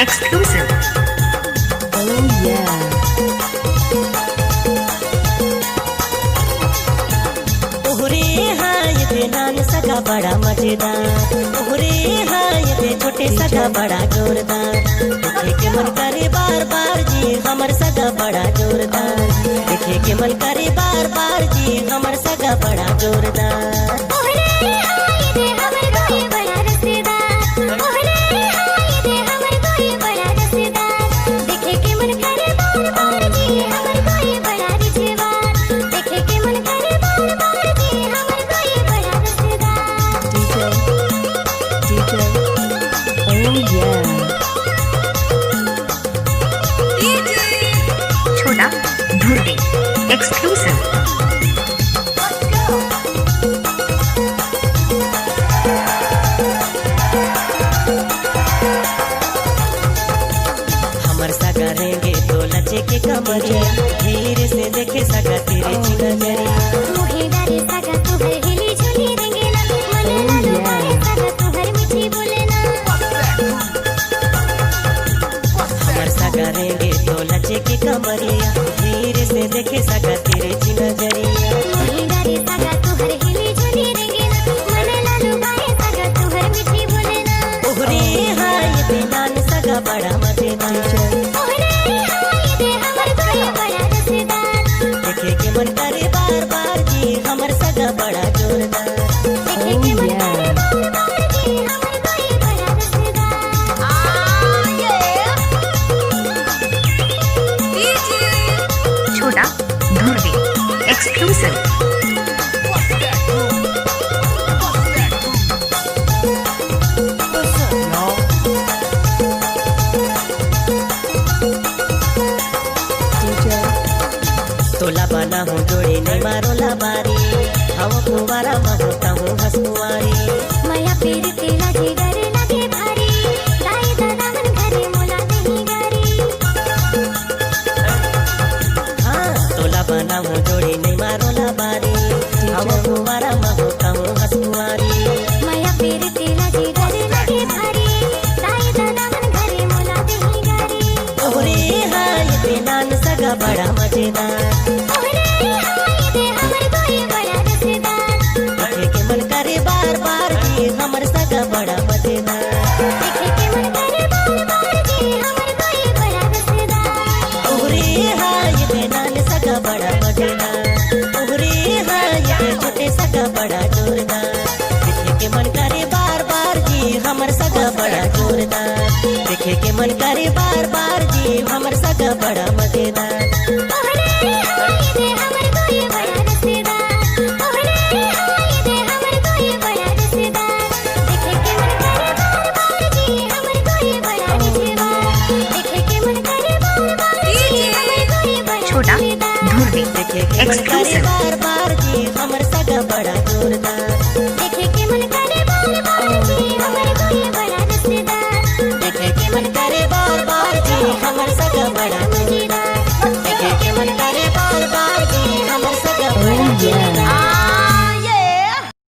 exclusive. Oh yeah. तोहरे हाय दे नान सगा बड़ा मजेदार, तोहरे हाय दे छोटे सगा बड़ा जोरदार। देखे के मन करे बार बार जी हमर सगा बड़ा जोरदार, देखे के मन करे बार बार जी हमर सगा बड़ा जोरदार। छोटा धुर्वी exclusive. हमर सगा रेंगे तो लचे के कमरिया, धीरे से देखे सगा तेरे ची नजरिया। मुहे डारे सगा तुहर हिली झुली रेंगे ना, मन लालो बारे सगा तुहर मीठी बोले ना। हमर सगा रेंगे तो लचे के कमरिया, धीरे से देखे सगा तेरे ची नजरिया। मुहे डारे सगा तुहर हिली झुली रेंगे ना, मन लालो बारे सगा तुहर मीठी बोले ना। तोहरे हाय दे नान सगा बड़ा मजेदार, तोहरे हाय दे हमर कोई बड़ा रसेदार। देखे के मन करे बार बार जी हमर सगा बड़ा जोरदार। देखे के मन करे बार बार जी हमर कोई बड़ा रसेदार। छोटा धुर्वी exclusive. तोला बना हूँ जोड़ी नहीं मारो लाबारी, हम कुंवारा में होता हूँ हंसुआरी। माया पेरी तेला जी डरे लगे भारी, दाई दादा मन घरे मोला नहीं गारी। हाँ तोला बना हूँ जोड़ी नहीं मारो लाबारी, हम कुंवारा में होता हूँ हंसुआरी। माया पेरी तेला जी डरे लगे भारी, दाई दादा मन घरे मोला नहीं गारी। तोहरे हाय दे नान सगा बड़ा मजेदार, तोहरे हाय दे हमर कोई बड़ा रसेदार। देखे के मन करे बार बार जी हमर सगा बड़ा मजेदार। देखे के मन करे बार बार जी हमर कोई बड़ा रसेदार। तोहरे हाय दे नान सगा बड़ा मजेदार, तोहरे हाय दे छोटे सगा बड़ा जोरदार। देखे के मन करे बार बार जी हमर सगा बड़ा जोरदार, देखे के मन करे बार बार जी हमर सगा बड़ा मजेदार। तोहरे हाय दे हमर कोई बड़ा रसेदार, तोहरे हाय दे हमर कोई बड़ा रसेदार। देखे के मन करे बार बार जी हमर कोई बड़ा रसेदार। देखे के मन करे बार बार जी हमर कोई बड़ा छोटा रसेदार। धुर्वी देखे के मन करे exclusive. बार